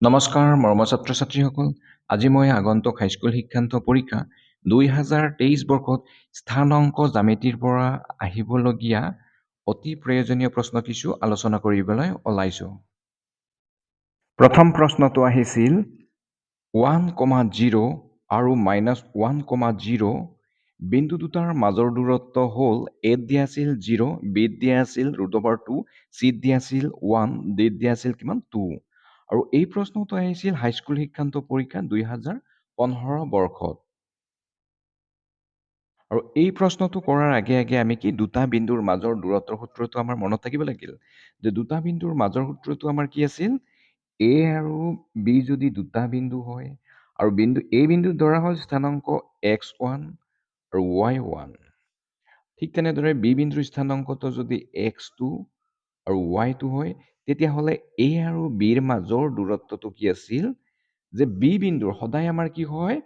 নমস্কাৰ মৰমৰ ছাত্ৰ ছাত্ৰীসকল, আজি মই আগন্তুক হাইস্কুল শিক্ষান্ত পৰীক্ষা 2023 বৰ্ষত স্থানাংক জ্যামিতিৰ পৰা আহিবলগীয়া অতি প্ৰয়োজনীয় প্ৰশ্ন কিছু আলোচনা কৰিবলৈ ওলাইছোঁ। প্ৰথম প্ৰশ্নটো আহিছিল 1,0 আৰু -1,0 বিন্দু দুটাৰ মাজৰ দূৰত্ব হ'ল A দিয়া আছিল 0, B দিয়া আছিল √2, C দিয়া আছিল 1, D দিয়া আছিল কিমান 2। আৰু এই প্ৰশ্নটো আহিছিল হাইস্কুল শিক্ষান্ত পৰীক্ষা 2015 বৰ্ষত। আৰু এই প্ৰশ্নটো কৰাৰ আগে আমি কি দুটা বিন্দুৰ মাজৰ দূৰত্বৰ সূত্ৰটো আমাৰ মনত থাকিব লাগিল। যে দুটা বিন্দুৰ মাজৰ সূত্ৰটো আমাৰ কি আছিল? A আৰু B যদি দুটা বিন্দু হয় আৰু A বিন্দু ধৰা হ'ল স্থানাংক x1 আৰু y1। ঠিক তেনেদৰে B বিন্দুৰ স্থানাংকটো যদি x2 আৰু y2 হয়, তেতিয়াহ'লে A আৰু Bৰ মাজৰ দূৰত্বটো কি আছিল? যে B বিন্দুৰ সদায় আমাৰ কি হয়?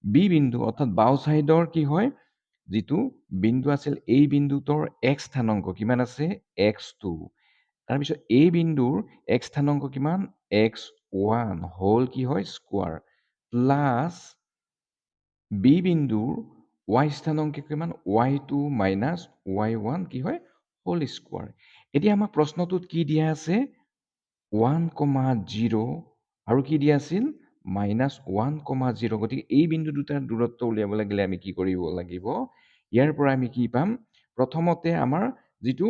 B বিন্দু অৰ্থাৎ বাওঁ চাইডৰ কি হয়? যিটো বিন্দু আছিল এই বিন্দুটোৰ x স্থানাংক কিমান আছে? x2। তাৰপিছত A বিন্দুৰ x স্থানাংক কিমান? x1 হ'ল কি হয়? স্কোৱাৰ প্লাছ B বিন্দুৰ y স্থানাংক কিমান? y2 মাইনাছ y1 কি হয়? Whole square. এতিয়া আমাক প্ৰশ্নটোত কি দিয়া আছে? 1,0 আৰু কি দিয়া আছিল? -1,0। গতিকে এই বিন্দু দুটাৰ দূৰত্ব উলিয়াব লাগিলে আমি কি কৰিব লাগিব? ইয়াৰ পৰা আমি কি পাম? প্ৰথমতে আমাৰ যিটো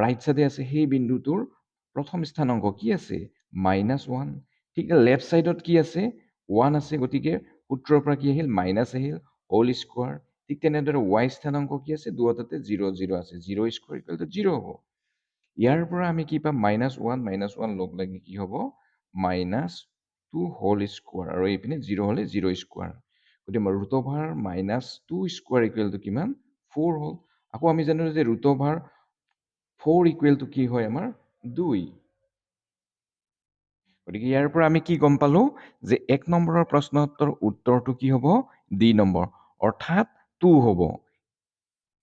ৰাইট চাইডে আছে সেই বিন্দুটোৰ প্ৰথম স্থানাংক কি আছে? -1। ঠিক লেফ্ট চাইডত কি আছে? 1 আছে, গতিকে সূত্ৰৰ পৰা কি আহিল? মাইনাছ আহিল, হোল স্কোৱাৰ। ঠিক তেনেদৰে y স্থানাংক কি আছে? দুয়োটাতে 0, 0 আছে। 0 স্কোৱাৰ ইকুৱেল টু 0 হ'ব। ইয়াৰ পৰা আমি কি পাম? -1 লগ লাগি কি হ'ব? -2 হোল স্কোৱাৰ। আৰু এইপিনে 0 হ'লে 0 স্কোৱাৰ। গতিকে √2 স্কোৱাৰ ইকুৱেল টু কিমান? 4 হ'ল। আকৌ আমি জানো যে √4 ইকুৱেল টু কি হয় আমাৰ? 2। গতিকে ইয়াৰ পৰা আমি কি গম পালো? যে 1 নম্বৰৰ প্ৰশ্নোত্তৰ উত্তৰটো কি হ'ব? D নম্বৰ, অৰ্থাৎ 2 হ'ব।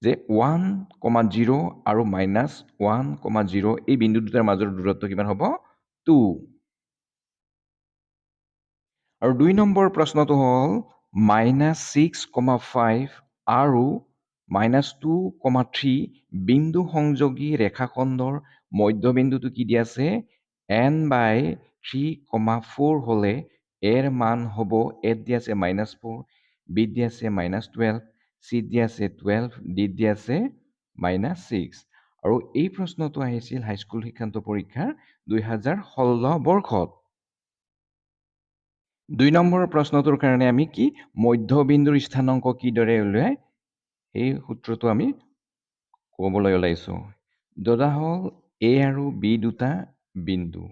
যে 1,0 আৰু -1,0 এই বিন্দু দুটাৰ মাজৰ দূৰত্ব কিমান হ'ব? 2। আৰু 2 নম্বৰ প্ৰশ্নটো হ'ল -6,5 আৰু -2,3 বিন্দু সংযোগী ৰেখাখণ্ডৰ মধ্যবিন্দুটো কি দিয়া আছে? n/3,4 হ'লে এৰ মান হ'ব A দিয়া আছে -4, B দিয়া আছে -12, C দিয়া আছে 12, D দিয়া আছে -6। আৰু এই প্ৰশ্নটো আহিছিল হাইস্কুল শিক্ষান্ত পৰীক্ষাৰ 2016 বৰ্ষত। 2 নম্বৰৰ প্ৰশ্নটোৰ কাৰণে আমি কি মধ্যবিন্দুৰ স্থানাংক কিদৰে উলিয়াই এই সূত্ৰটো আমি ক'বলৈ ওলাইছোঁ। ধৰা হ'ল A আৰু B দুটা বিন্দু।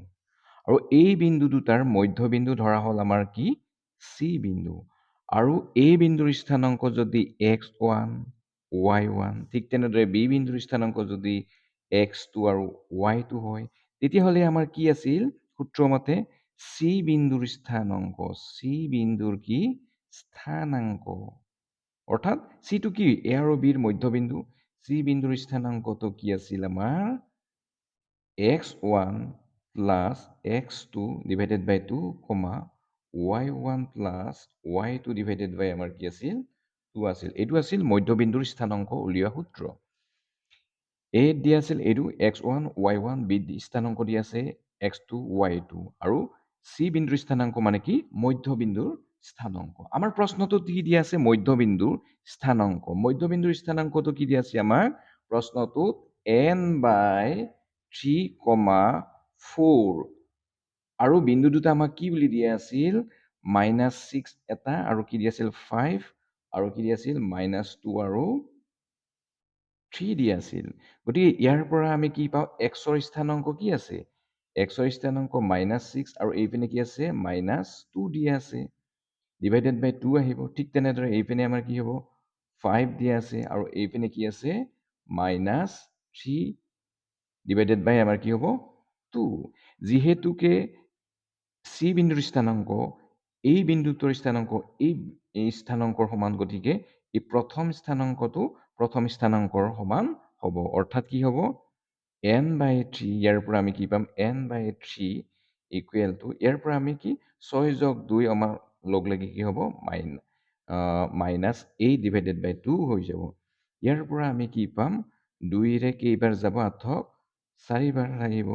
আৰু এই বিন্দু দুটাৰ মধ্যবিন্দু ধৰা হ'ল আমাৰ কি? C বিন্দু। আৰু A বিন্দুৰ স্থানাংক যদি x1, y1, ঠিক তেনেদৰে B বিন্দুৰ স্থানাংক যদি x2 আৰু y2 হয়, তেতিয়াহ'লে আমাৰ কি আছিল? সূত্ৰমতে C বিন্দুৰ স্থানাংক, C বিন্দুৰ কি? স্থানাংক। অৰ্থাৎ C টো কি? A আৰু Bৰ মধ্যবিন্দু। C বিন্দুৰ স্থানাংকটো কি আছিল আমাৰ? x1 প্লাছ x2 ডিভাইডেড বাই 2, y1 প্লাছ y2 ডিভাইডেড বাই আমাৰ কি আছিল? 2 আছিল। এইটো আছিল মধ্যবিন্দুৰ স্থানাংক উলিওৱা সূত্ৰ। A দিয়া আছিল এইটো x1, y1, B স্থানাংক দিয়া আছে x2, y2 আৰু C বিন্দুৰ স্থানাংক মানে কি? মধ্যবিন্দুৰ স্থানাংক। আমাৰ প্ৰশ্নটোত কি দিয়া আছে? মধ্যবিন্দুৰ স্থানাংক। মধ্যবিন্দুৰ স্থানাংকটো কি দিয়া আছে আমাক? প্ৰশ্নটোত n/3,4 আৰু বিন্দু দুটা আমাক কি বুলি দিয়া আছিল? -6 এটা আৰু কি দিয়া আছিল? 5 আৰু কি দিয়া আছিল? -2 আৰু 3 দিয়া আছিল। গতিকে ইয়াৰ পৰা আমি কি পাওঁ? xৰ স্থানাংক কি আছে? xৰ স্থানাংক -6 আৰু এইপিনে কি আছে? -2 দিয়া আছে। ডিভাইডেড বাই 2 আহিব। ঠিক তেনেদৰে এইপিনে আমাৰ কি হ'ব? 5 দিয়া আছে আৰু এইপিনে কি আছে? -3 ডিভাইডেড বাই আমাৰ কি হ'ব? 2। যিহেতুকে C বিন্দুৰ স্থানাংক এই বিন্দুটোৰ স্থানাংক এই স্থানাংকৰ সমান, গতিকে এই প্ৰথম স্থানাংকটো প্ৰথম স্থানাংকৰ সমান হ'ব। অৰ্থাৎ কি হ'ব? n/3, ইয়াৰ পৰা আমি কি পাম? n/3 ইকুৱেল টু ইয়াৰ পৰা আমি কি 6 যোগ 2 আমাৰ লগ লাগি কি হ'ব মাইনাছ 8 ডিভাইডেড বাই 2 হৈ যাব। ইয়াৰ পৰা আমি কি পাম 2ৰে কেইবাৰ যাব 8ক 4বাৰ লাগিব।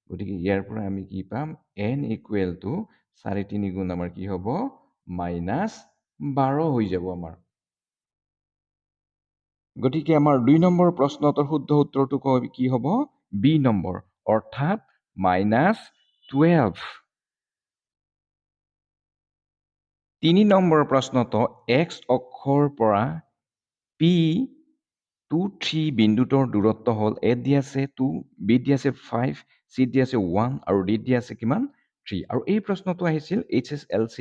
গতিকে ইয়াৰ পৰা আমি কি পাম n ইকুৱেল টু 4 3 গুণ আমাৰ কি হ'ব -12 হৈ যাব আমাৰ। গতিকে আমাৰ 2 নম্বৰ প্ৰশ্নটোৰ শুদ্ধ উত্তৰটো কি হ'ব বি নম্বৰ অৰ্থাৎ -12। 3 নম্বৰ প্ৰশ্নটো x অক্ষৰ পৰা P 2 3 বিন্দুটোৰ দূৰত্ব হ'ল A দি আছে 2, B দি আছে 5, C দি আছে 1 আৰু D দি আছে কিমান 3। আৰু এই প্ৰশ্নটো আহিছিল HSLC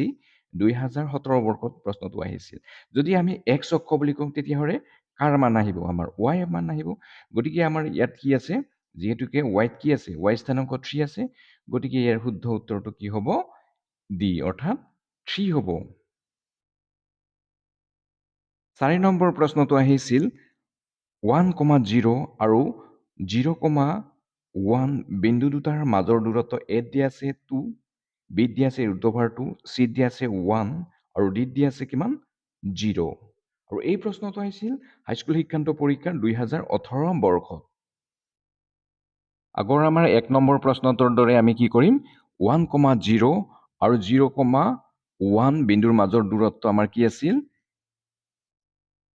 2017 বৰ্ষত প্ৰশ্নটো আহিছিল। যদি আমি x অক্ষ বুলি কওঁ তেতিয়াহ'লে কাৰ মান আহিব আমাৰ y মান আহিব। গতিকে আমাৰ ইয়াত কি আছে যিহেতুকে y কি আছে y স্থানাংক 3 আছে। গতিকে ইয়াৰ শুদ্ধ উত্তৰটো কি হ'ব D অৰ্থাৎ 3 হ'ব। 4 নম্বৰ প্ৰশ্নটো আহিছিল 1,0 আৰু 0,1 বিন্দু দুটাৰ মাজৰ দূৰত্ব A দি আছে 2, B দি আছে √2, C দি আছে 1 আৰু D দি আছে কিমান 0। আৰু এই প্ৰশ্নটো আহিছিল হাইস্কুল শিক্ষান্ত পৰীক্ষা 2018 বৰ্ষত। আগৰ আমাৰ 1 নম্বৰ প্ৰশ্নটোৰ দৰে আমি কি কৰিম 1,0 আৰু 0,1 বিন্দুৰ মাজৰ দূৰত্ব আমাৰ কি আছিল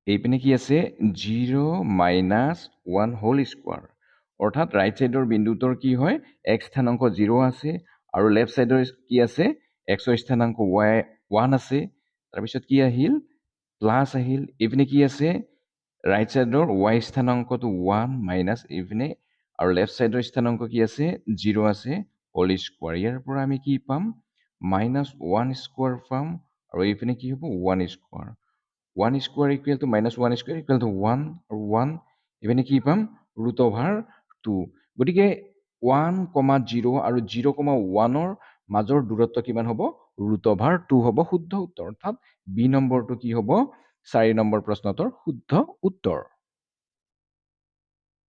এইপিনে কি আছে 0 - 1 হোল স্কোৱাৰ অৰ্থাৎ ৰাইট চাইডৰ বিন্দুটোৰ কি হয় x স্থানাংক 0 আছে আৰু লেফ্ট চাইডৰ কি আছে x স্থানাংক 1 আছে। তাৰপিছত কি আহিল প্লাছ আহিল এইপিনে কি আছে ৰাইট চাইডৰ y স্থানাংকটো 1 মাইনাছ এইপিনে আৰু লেফ্ট চাইডৰ স্থানাংক কি আছে 0 আছে হোল স্কোৱাৰ। ইয়াৰ পৰা আমি কি পাম -1 স্কোৱাৰ পাম আৰু এইপিনে কি হ'ব 1 square. 1 square equal to -1 square equal to 1 আৰু 1 এইপিনে কি পাম √2। গতিকে 1,0 আৰু 0,1ৰ মাজৰ দূৰত্ব কিমান হ'ব √2 হ'ব শুদ্ধ উত্তৰ অৰ্থাৎ বি নম্বৰটো কি হ'ব 4 নম্বৰ প্ৰশ্নটোৰ শুদ্ধ উত্তৰ।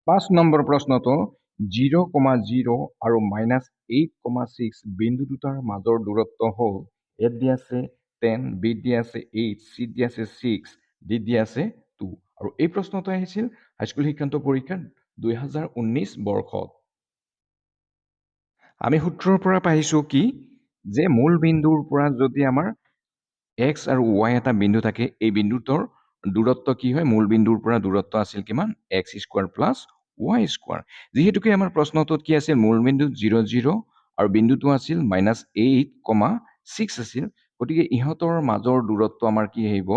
5 নম্বৰ প্ৰশ্নটো 0,0 আৰু -8,6 বিন্দু দুটাৰ মাজৰ দূৰত্ব হ'ল A দি আছে 10, B দি আছে 8, C দি আছে 6, D দি আছে 2 আৰু এই প্ৰশ্নটো আহিছিল হাইস্কুল শিক্ষান্ত পৰীক্ষা 2019 বৰ্ষত। আমি সূত্ৰৰ পৰা পাইছো কি যে মূল বিন্দুৰ পৰা যদি আমাৰ x আৰু y এটা বিন্দু থাকে এই বিন্দুটোৰ দূৰত্ব কি হয় মূল বিন্দুৰ পৰা দূৰত্ব আছিল কিমান x square plus y square. যিহেতুকে আমাৰ প্ৰশ্নটোত কি আছিল মূল বিন্দু 0 0 আৰু বিন্দুটো আছিল -8,6 আছিল। গতিকে ইহঁতৰ মাজৰ দূৰত্ব আমাৰ কি আহিব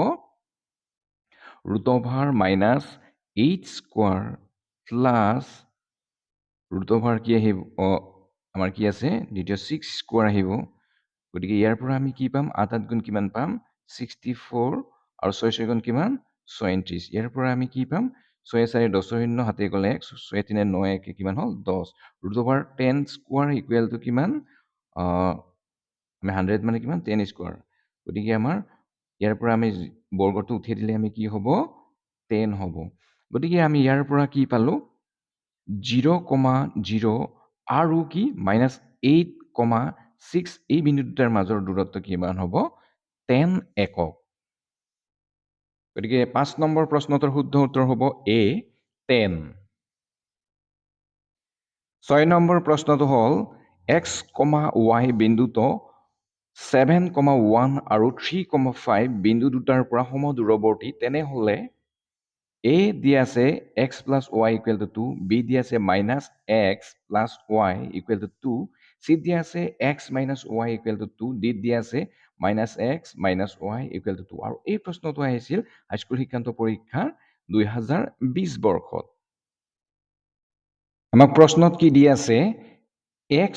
√-8 স্কোৱাৰ প্লাছ √- কি আহিব আমাৰ কি আছে দ্বিতীয় 6 স্কোৱাৰ আহিব। গতিকে ইয়াৰ পৰা আমি কি পাম 8 গুণ কিমান পাম 64 আৰু 6 গুণ কিমান 36। ইয়াৰ পৰা আমি কি পাম 6 4 10 শূন্য হাতে গ'লে 1 6 3 9 1 কিমান হ'ল 10 √10 স্কোৱাৰ ইকুৱেল টু কিমান আমি 100 মানে কিমান 10 স্কোৱাৰ। গতিকে আমাৰ ইয়াৰ পৰা আমি বৰ্গটো উঠিয়াই দিলে আমি কি হ'ব 10 হ'ব। গতিকে আমি ইয়াৰ পৰা কি পালো 0,0 আৰু কি -8,6 এই বিন্দু দুটাৰ মাজৰ দূৰত্ব কিমান হ'ব 10 একক। গতিকে 5 নম্বৰ প্ৰশ্নটোৰ শুদ্ধ উত্তৰ হ'ব A 10। 6 নম্বৰ প্ৰশ্নটো হ'ল x, y বিন্দুটো 7,1 আৰু 3,5 বিন্দু দুটাৰ পৰা সমদূৰৱৰ্তী তেনেহ'লে A দি আছে x plus y equal to 2, B দি আছে -x plus y equal to 2, C দি আছে x minus y equal to 2, D দি আছে -x minus y equal to 2। আৰু এই প্ৰশ্নটো আহিছিল হাইস্কুল শিক্ষান্ত পৰীক্ষা 2020 বৰ্ষত। আমাক প্ৰশ্নত কি দি আছে x,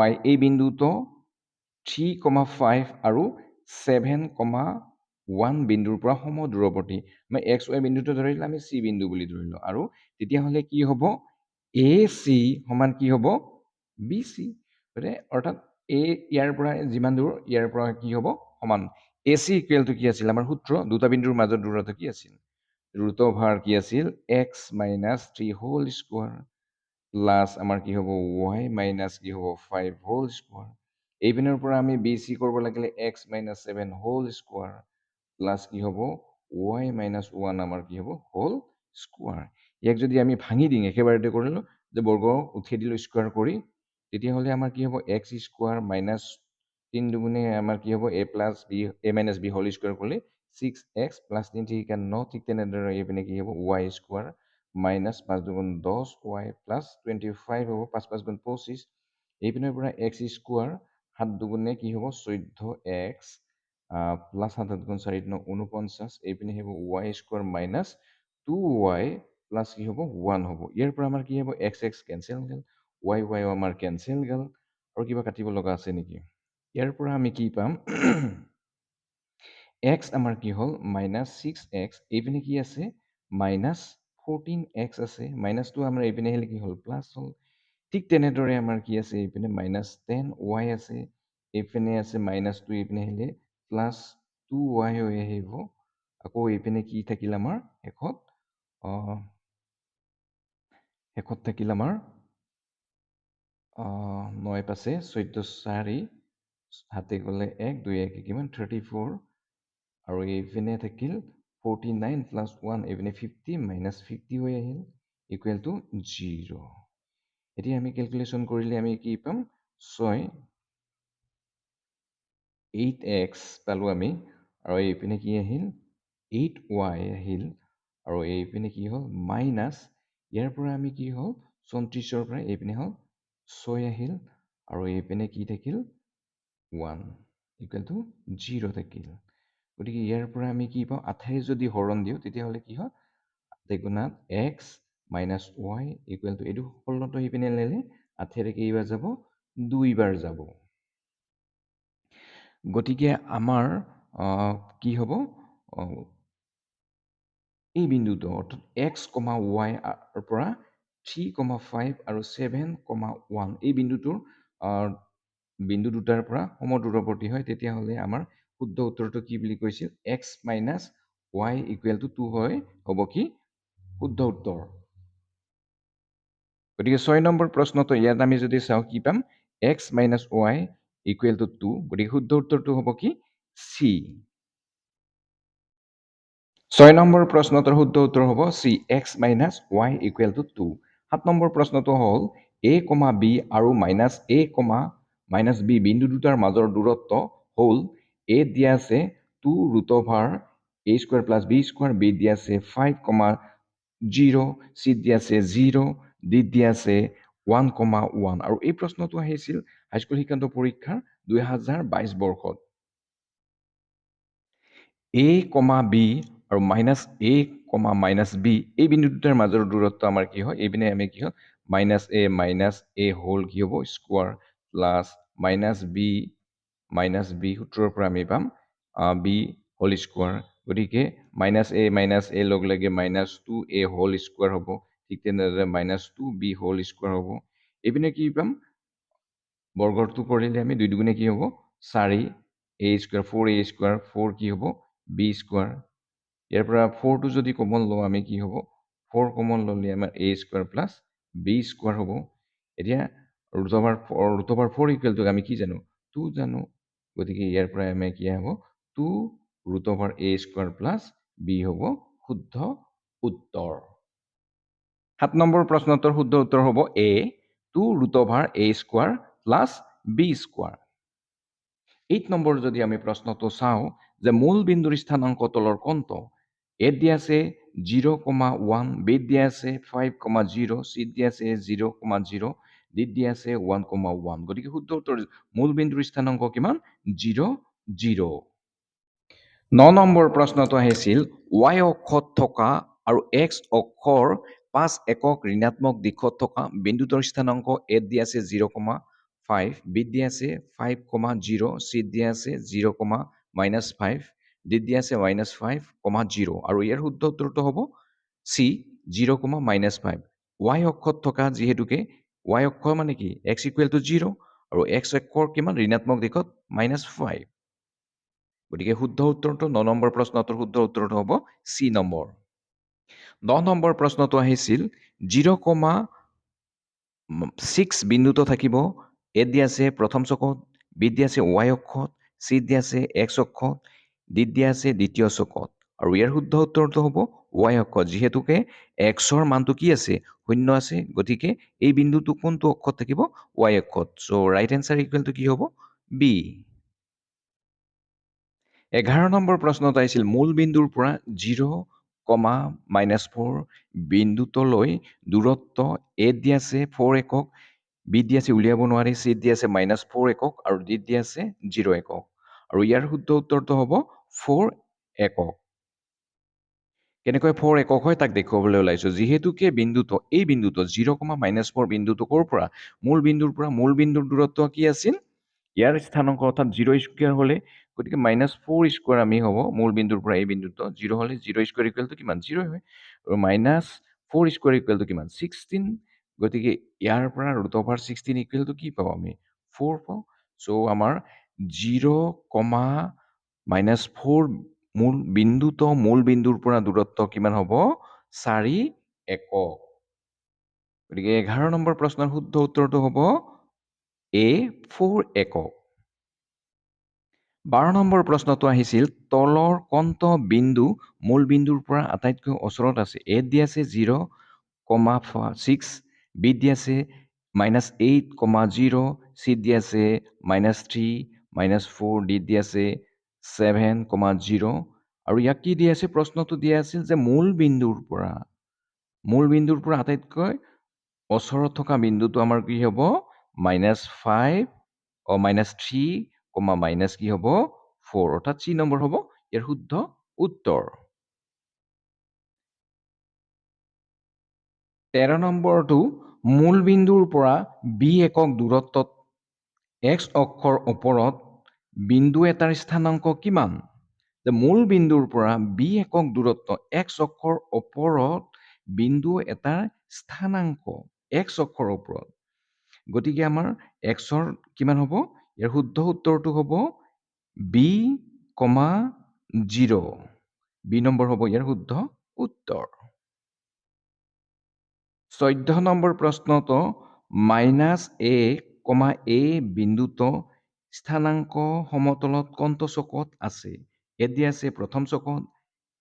y এই বিন্দুটো 3,5 আৰু 7,1 বিন্দুৰ পৰা সমদূৰৱৰ্তী আমি x y বিন্দুটো ধৰিলে আমি c বিন্দু বুলি ধৰিলো আৰু তেতিয়াহ'লে কি হ'ব AC সমান কি হ'ব BC অৰ্থাৎ A ইয়াৰ পৰা যিমান দূৰ ইয়াৰ পৰা কি হ'ব সমান AC ইকুৱেল টু কি আছিল আমাৰ সূত্ৰ দুটা বিন্দুৰ মাজৰ দূৰত্ব কি আছিল √* কি আছিল x - 3 হোল স্কোৱাৰ প্লাছ আমাৰ কি হ'ব y - কি হ'ব 5 হোল স্কোৱাৰ এইপিনৰ পৰা আমি বি চি কৰিব লাগিলে x - 7 হোল স্কোৱাৰ প্লাছ কি হ'ব y - 1 আমাৰ কি হ'ব হোল স্কোৱাৰ। ইয়াক যদি আমি ভাঙি দিওঁ একেবাৰতে কৰিলোঁ যে বৰ্গ উঠাই দিলোঁ স্কোৱাৰ কৰি, তেতিয়াহ'লে আমাৰ কি হ'ব x স্কোৱাৰ মাইনাছ 3 দুগুণে আমাৰ কি হ'ব a - b হোল স্কোৱাৰ কৰিলে 6x প্লাছ 3 ঠিক 9, ঠিক তেনেদৰে এইপিনে কি হ'ব y স্কোৱাৰ মাইনাছ 5 দুগুণ 10 y প্লাছ 25 হ'ব 5 5 গুণ 25। এইপিনৰ পৰা x স্কোৱাৰ 7 দুগুণে কি হ'ব 14x প্লাছ 7 গুণ 4 9 49। এইপিনে হ'ব y square minus 2y plus কি হ'ব 1 হ'ব। ইয়াৰ পৰা আমাৰ কি হ'ব x কেঞ্চেল গ'ল, y আমাৰ কেঞ্চেল গ'ল, আৰু কিবা কাটিব লগা আছে নেকি? ইয়াৰ পৰা আমি কি পাম x আমাৰ কি হ'ল মাইনাছ 6x, এইপিনে কি আছে মাইনাছ 14x আছে, মাইনাছটো আমাৰ এইপিনে আহিলে কি হ'ল প্লাছ হ'ল। ঠিক তেনেদৰে আমাৰ কি আছে এইপিনে মাইনাছ 10y আছে, এইপিনে আছে মাইনাছটো এইপিনে আহিলে প্লাছ 2y হৈ আহিব। আকৌ এইপিনে কি থাকিল আমাৰ শেষত থাকিল আমাৰ 9 পাঁচে 14 4 হাতে গ'লে 1 2 1 কিমান 34, আৰু এইপিনে থাকিল 49 প্লাছ 1 এইপিনে 50 মাইনাছ 50 হৈ আহিল ইকুৱেল টু 0। এতিয়া আমি কেলকুলেশ্যন কৰিলে আমি কি পাম 8x পালোঁ আমি, আৰু এইপিনে কি আহিল 8y আহিল, আৰু এইপিনে কি হ'ল মাইনাছ, ইয়াৰ পৰা আমি কি হ'ল 34ৰ পৰা এইপিনে হ'ল 6 আহিল, আৰু এইপিনে কি থাকিল 1 ইকুৱেল টু 0 থাকিল। গতিকে ইয়াৰ পৰা আমি কি পাওঁ 28 যদি হৰণ দিওঁ তেতিয়াহ'লে কি হয় 8 গুণাত x minus y equal to এইটো ষোল্লটো সিপিনে ল'লে 8 কেইবাৰ যাব 2 বাৰ যাব। গতিকে আমাৰ কি হ'ব এই বিন্দুটো অৰ্থাৎ x, y ৰ পৰা 3,5 আৰু 7,1 এই বিন্দুটোৰ বিন্দু দুটাৰ পৰা সমদূৰৱৰ্তী হয়, তেতিয়াহ'লে আমাৰ শুদ্ধ উত্তৰটো কি বুলি কৈছিল x minus y equal to 2 হয়, হ'ব কি শুদ্ধ উত্তৰ। গতিকে 6 নম্বৰ প্ৰশ্নটো ইয়াত আমি যদি চাওঁ কি পাম x minus y equal to 2, গতিকে শুদ্ধ উত্তৰটো হ'ব কি C। 6 নম্বৰ প্ৰশ্নটোৰ শুদ্ধ উত্তৰ হ'ব C, x minus y equal to 2। 7 number প্ৰশ্নটো হ'ল a, b আৰু মাইনাছ a, মাইনাছ b বিন্দু দুটাৰ মাজৰ দূৰত্ব হ'ল a দিয়া আছে 2 root over a square plus b square, b দিয়া আছে 5,0, c দিয়া আছে 0, d দিয়া আছে 1,1, আৰু এই প্ৰশ্নটো আহিছিল হাইস্কুল শিক্ষান্ত পৰীক্ষাৰ 2022 বৰ্ষত। a, b আৰু মাইনাছ a, মাইনাছ b এই বিন্দু দুটাৰ মাজৰ দূৰত্ব আমাৰ কি হয় এইপিনে আমি কি হয় মাইনাছ a হোল কি হ'ব স্কোৱাৰ প্লাছ মাইনাছ b সূত্ৰৰ পৰা আমি পাম b হোল স্কোৱাৰ। গতিকে মাইনাছ a লগ লাগে মাইনাছ 2a হোল স্কোৱাৰ হ'ব, ঠিক তেনেদৰে মাইনাছ 2b হোল স্কোৱাৰ হ'ব। এইপিনে কি পাম বৰ্গটো কৰিলে আমি 2 দুগুণে কি হ'ব 4 a স্কোৱাৰ 4a স্কোৱাৰ 4 কি হ'ব b স্কোৱাৰ। ইয়াৰ পৰা 4টো যদি কমন লওঁ আমি কি হ'ব 4 কমন ল'লে আমাৰ a square plus b square হ'ব। এতিয়া ৰুট অভাৰ 4 ইকুৱেল টু আমি কি জানো 2 জানো, গতিকে ইয়াৰ পৰা আমি কি হ'ব 2 root over a square plus b হ'ব শুদ্ধ উত্তৰ। 7 নম্বৰ প্ৰশ্নটোৰ শুদ্ধ উত্তৰ হ'ব a 2 root over a square plus b square. 8 number যদি আমি প্ৰশ্নটো চাওঁ যে মূল বিন্দুৰ স্থানাংক তলৰ কোনটো, a দিয়া আছে 0,1, b দিয়া আছে 5,0, c দিয়া আছে 0,0, d দিয়া আছে 1,1, গতিকে শুদ্ধ উত্তৰ মূল বিন্দুৰ স্থানাংক কিমান 0, 0। 9 নম্বৰ প্ৰশ্নটো আহিছিল y অক্ষত থকা আৰু x অক্ষৰ 5 একক ঋণাত্মক দিশত থকা বিন্দুটোৰ স্থানাংক a দিয়া আছে 0,5, b দিয়া আছে 5,0, c দিয়া আছে 0,-5, d দিয়া আছে -5,0, আৰু ইয়াৰ শুদ্ধ উত্তৰটো হ'ব c 0,-5। y অক্ষত থকা যিহেতুকে y অক্ষ মানে কি x ইকুৱেল টু 0 আৰু x অক্ষৰ কিমান ঋণাত্মক দিশত -5, গতিকে শুদ্ধ উত্তৰটো 9 নম্বৰ প্ৰশ্নটোৰ শুদ্ধ উত্তৰটো হ'ব C নম্বৰ। 10 নম্বৰ প্ৰশ্নটো আহিছিল 0,6 বিন্দুটো থাকিব a দিয়া আছে প্ৰথম চকত, বিত দিয়া আছে y অক্ষত, চিত দিয়া আছে x অক্ষত, ডিত দিয়া আছে দ্বিতীয় চকত। আৰু ইয়াৰ শুদ্ধ উত্তৰটো হ'ব y অক্ষত, যিহেতুকে xৰ মানটো কি আছে? 0 আছে, গতিকে এই বিন্দুটো কোনটো অক্ষত থাকিব? y অক্ষত। চ' ৰাইট এনচাৰ ইকুৱেল টু কি হ'ব? বি। 11 নম্বৰ প্ৰশ্নত আহিছিল মূল বিন্দুৰ পৰা 0,-4 বিন্দুটোলৈ দূৰত্ব a দিয়া আছে 4 একক, b দিয়া আছে উলিয়াব নোৱাৰি, c দিয়া আছে -4 একক আৰু d দিয়া আছে 0 একক। আৰু ইয়াৰ শুদ্ধ উত্তৰটো হ'ব 4 একক। কেনেকৈ 4 একক হয় তাক দেখুৱাবলৈ ওলাইছো। যিহেতুকে এই বিন্দুটো 0,-4 বিন্দুটো ক'ৰ পৰা? মূল বিন্দুৰ দূৰত্ব কি আছিল? ইয়াৰ স্থানাংক অৰ্থাৎ 0 স্কুৱেৰ হ'লে, গতিকে -4 স্কুৱেৰ আমি হ'ব মূল বিন্দুৰ পৰা এই বিন্দুটো 0 হ'লে 0 স্কুৱেৰ ইকুৱেল টু কিমান? 0 হয়। আৰু -4 স্কুৱেৰ ইকুৱেল টু কিমান? 16। গতিকে ইয়াৰ পৰা √16 ইকুৱেল টু কি পাওঁ আমি? 4 পাওঁ। চ' আমাৰ 0,-4 মূল বিন্দুৰ পৰা দূৰত্ব কিমান হ'ব? 4 একক। গতিকে 11 নম্বৰ প্ৰশ্নৰ শুদ্ধ উত্তৰটো হ'ব A 4 একক। 12 নম্বৰ প্ৰশ্নটো আহিছিল তলৰ কোনটো বিন্দু মূল বিন্দুৰ পৰা আটাইতকৈ ওচৰত আছে? A দিয়া আছে 0,6, B দিয়া আছে -8,0, C দিয়া আছে -3, -4, D দিয়া আছে 7,0। আৰু ইয়াক কি দিয়া আছে? প্ৰশ্নটো দিয়া আছিল যে মূল বিন্দুৰ পৰা আটাইতকৈ ওচৰত থকা বিন্দুটো আমাৰ কি হ'ব? -3, কি হ'ব? 4, অৰ্থাৎ C নম্বৰ হ'ব ইয়াৰ শুদ্ধ উত্তৰ। 13 নম্বৰটো মূল বিন্দুৰ পৰা B একক দূৰত্বত x অক্ষৰ ওপৰত বিন্দু এটাৰ স্থানাংক কিমান? মূল বিন্দুৰ পৰা B একক দূৰত্ব x অক্ষৰ ওপৰত বিন্দু এটাৰ স্থানাংক x অক্ষৰ ওপৰত। গতিকে আমাৰ xৰ কিমান হ'ব? ইয়াৰ শুদ্ধ উত্তৰটো হ'ব b, 0। B নম্বৰ হ'ব ইয়াৰ শুদ্ধ উত্তৰ। 14 নম্বৰ প্ৰশ্নটো -a, বিন্দুটো স্থানাংক সমতলত কোনটো চকত আছে? A দিয়া আছে প্ৰথম চকত,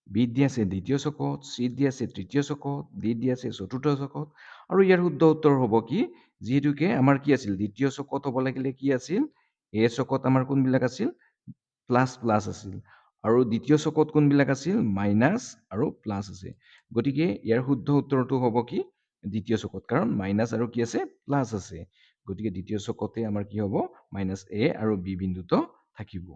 B দিয়া আছে দ্বিতীয় চকত, C দিয়া আছে তৃতীয় চকত, D দিয়া আছে চতুৰ্থ চকত। আৰু ইয়াৰ শুদ্ধ উত্তৰ হ'ব কি? যিহেতুকে আমাৰ কি আছিল? দ্বিতীয় চকত হ'ব লাগিলে কি আছিল? A চকত আমাৰ কোনবিলাক আছিল? প্লাছ আছিল। আৰু দ্বিতীয় চকত কোনবিলাক আছিল? মাইনাছ আৰু প্লাছ আছে। গতিকে ইয়াৰ শুদ্ধ উত্তৰটো হ'ব কি? দ্বিতীয় চকত, কাৰণ মাইনাছ আৰু কি আছে? প্লাছ আছে। গতিকে দ্বিতীয় চকতে আমাৰ কি হ'ব? -a আৰু B বিন্দুটো থাকিব।